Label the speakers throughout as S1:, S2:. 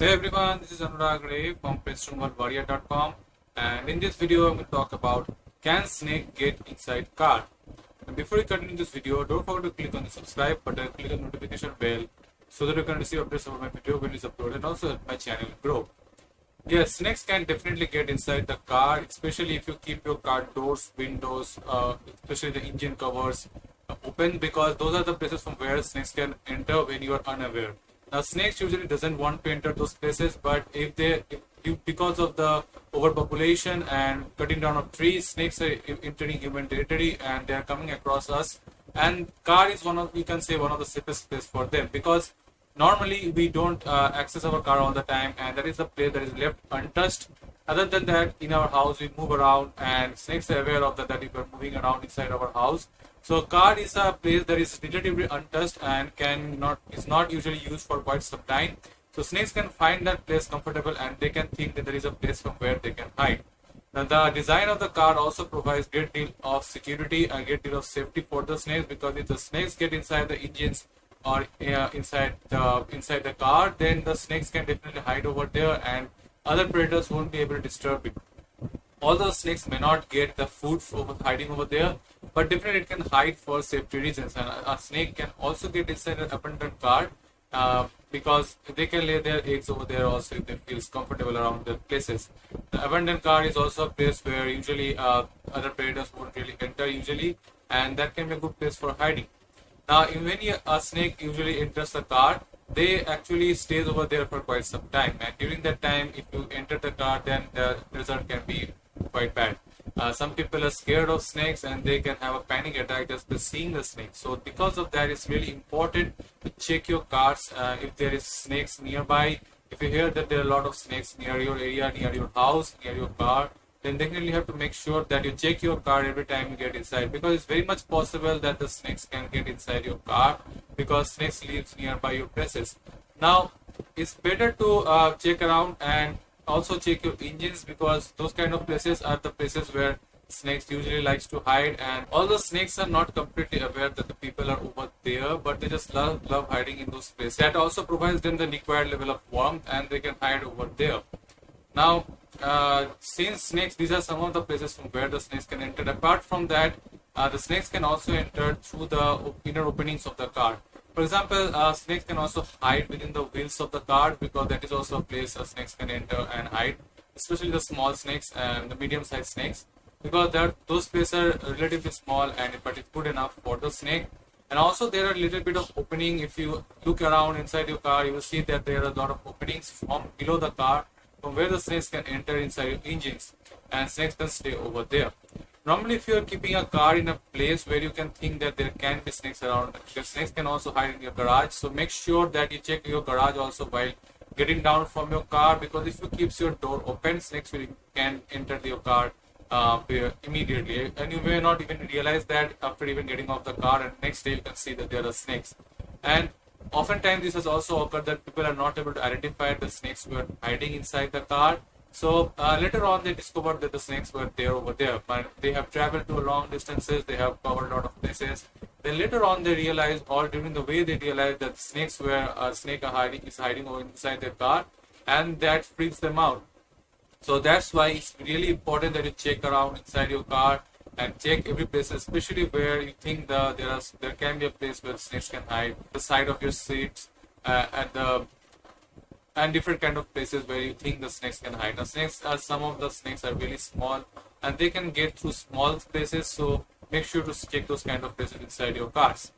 S1: Hey everyone, this is Anurag Ray from PrincetonWorldWarrior.com, and in this video I'm going to talk about can snake get inside car. And before we continue this video, don't forget to click on the subscribe button, click on the notification bell so that you can receive updates about my video when it's uploaded and also help my channel grow. Yes, snakes can definitely get inside the car, especially if you keep your car doors, windows, especially the engine covers open, because those are the places from where snakes can enter when you are unaware. Now, snakes usually doesn't want to enter those places, but if you, because of the overpopulation and cutting down of trees, snakes are entering human territory and they are coming across us. And car is we can say one of the safest place for them, because normally we don't access our car all the time, and that is the place that is left untouched. Other than that, in our house we move around, and snakes are aware of that if we're moving around inside our house. So car is a place that is relatively untouched and is not usually used for quite some time. So snakes can find that place comfortable, and they can think that there is a place from where they can hide. Now, the design of the car also provides great deal of security and great deal of safety for the snakes, because if the snakes get inside the engines or inside the car, then the snakes can definitely hide over there, and other predators won't be able to disturb it. Although snakes may not get the food for hiding over there, but definitely it can hide for safety reasons. And a snake can also get inside an abandoned car because they can lay their eggs over there also if they feel comfortable around the places. The abandoned car is also a place where usually other predators won't really enter usually, and that can be a good place for hiding. Now, when a snake usually enters the car, they actually stays over there for quite some time, and during that time, if you enter the car, then the result can be quite bad. Some people are scared of snakes and they can have a panic attack just by seeing the snake. So because of that, it's really important to check your cars if there is snakes nearby. If you hear that there are a lot of snakes near your area, near your house, near your car, then definitely you have to make sure that you check your car every time you get inside, because it's very much possible that the snakes can get inside your car because snakes live nearby your places. Now, it's better to check around and also check your engines, because those kind of places are the places where snakes usually likes to hide. And although snakes are not completely aware that the people are over there, but they just love hiding in those places. That also provides them the required level of warmth, and they can hide over there. Now, since snakes, these are some of the places from where the snakes can enter. Apart from that, the snakes can also enter through the inner openings of the car. For example, snakes can also hide within the wheels of the car, because that is also a place snakes can enter and hide, especially the small snakes and the medium-sized snakes, because those places are relatively small, and but it's good enough for the snake. And also there are a little bit of opening. If you look around inside your car, you will see that there are a lot of openings from below the car from where the snakes can enter inside your engines, and snakes can stay over there. Normally, if you are keeping a car in a place where you can think that there can be snakes around, the snakes can also hide in your garage. So make sure that you check your garage also while getting down from your car, because if you keep your door open, snakes can enter your car immediately, and you may not even realize that after even getting off the car, and next day you can see that there are snakes. And oftentimes this has also occurred that people are not able to identify the snakes who are hiding inside the car. So later on they discovered that the snakes were there over there, but they have traveled to long distances, they have covered a lot of places. Then later on they realized, or during the way they realized, that snakes is hiding over inside their car, and that freaks them out. So that's why it's really important that you check around inside your car and check every place, especially where you think there can be a place where snakes can hide, the side of your seats, and different kind of places where you think the snakes can hide. Now, some of the snakes are really small, and they can get through small places. So make sure to check those kind of places inside your cars.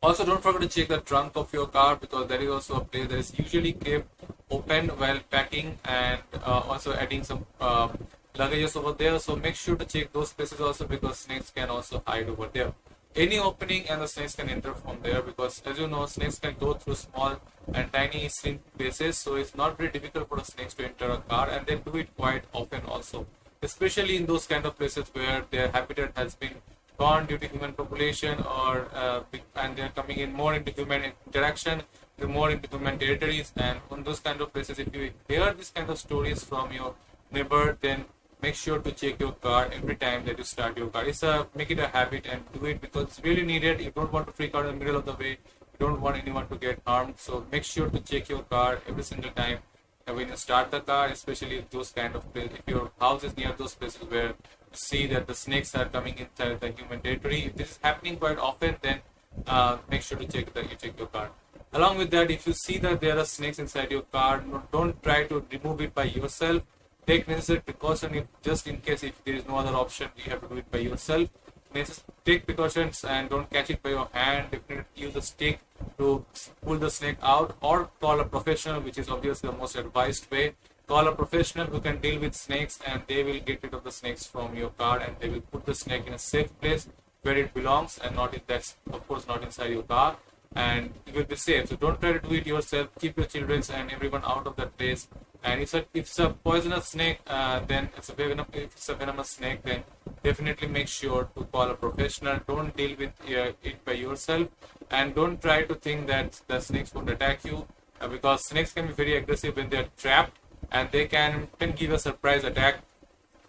S1: Also, don't forget to check the trunk of your car, because that is also a place that is usually kept open while packing, and also adding some luggages over there. So make sure to check those places also, because snakes can also hide over there. Any opening and the snakes can enter from there, because as you know, snakes can go through small and tiny slim places. So it's not very difficult for the snakes to enter a car, and they do it quite often also, especially in those kind of places where their habitat has been gone due to human population, and they're coming in more into human interaction, more into human territories. And on those kind of places, if you hear these kind of stories from your neighbor, then make sure to check your car every time that you start your car. Make it a habit and do it, because it's really needed. You don't want to freak out in the middle of the way. You don't want anyone to get harmed. So make sure to check your car every single time when you start the car, especially those kind of places. If your house is near those places where you see that the snakes are coming inside the human territory, if this is happening quite often, then make sure to check that you check your car. Along with that, if you see that there are snakes inside your car, don't try to remove it by yourself. Take necessary precaution if just in case if there is no other option, you have to do it by yourself. Take precautions and don't catch it by your hand. Definitely use a stick to pull the snake out, or call a professional, which is obviously the most advised way. Call a professional who can deal with snakes, and they will get rid of the snakes from your car, and they will put the snake in a safe place where it belongs, and not in that, of course, not inside your car, and you will be safe. So don't try to do it yourself. Keep your children and everyone out of that place. And if it's a poisonous snake, then if it's a venomous snake, then definitely make sure to call a professional. Don't deal with it by yourself, and don't try to think that the snakes won't attack you, because snakes can be very aggressive when they are trapped, and they can give a surprise attack.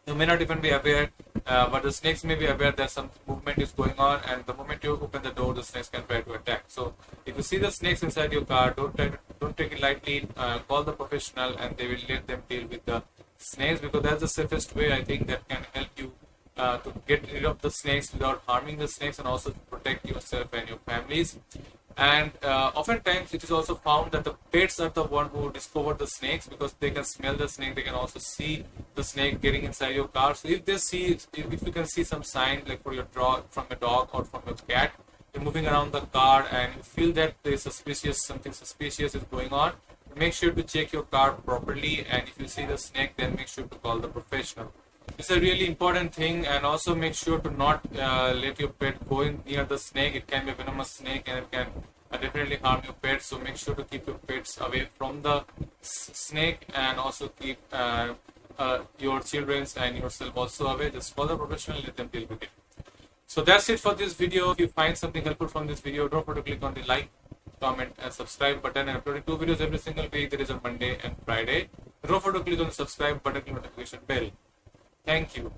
S1: You may not even be aware, but the snakes may be aware that some movement is going on, and the moment you open the door, the snakes can try to attack. So if you see the snakes inside your car, don't take it lightly. Call the professional, and they will let them deal with the snakes, because that's the safest way, I think, that can help you to get rid of the snakes without harming the snakes, and also to protect yourself and your families. And oftentimes it is also found that the pets are the one who discover the snakes, because they can smell the snake, they can also see the snake getting inside your car. So if you can see some sign, like from your dog or from your cat, you're moving around the car and you feel that there's something suspicious is going on, make sure to check your car properly. And if you see the snake, then make sure to call the professional. It's a really important thing. And also make sure to not let your pet go in near the snake. It can be a venomous snake, and it can definitely harm your pets. So make sure to keep your pets away from the snake, and also keep your children and yourself also away. Just call the professional, let them deal with it. So that's it for this video. If you find something helpful from this video, don't forget to click on the like, comment and subscribe button. I'm uploading 2 videos every single week. There is a Monday and Friday. Don't forget to click on the subscribe button and notification bell. Thank you.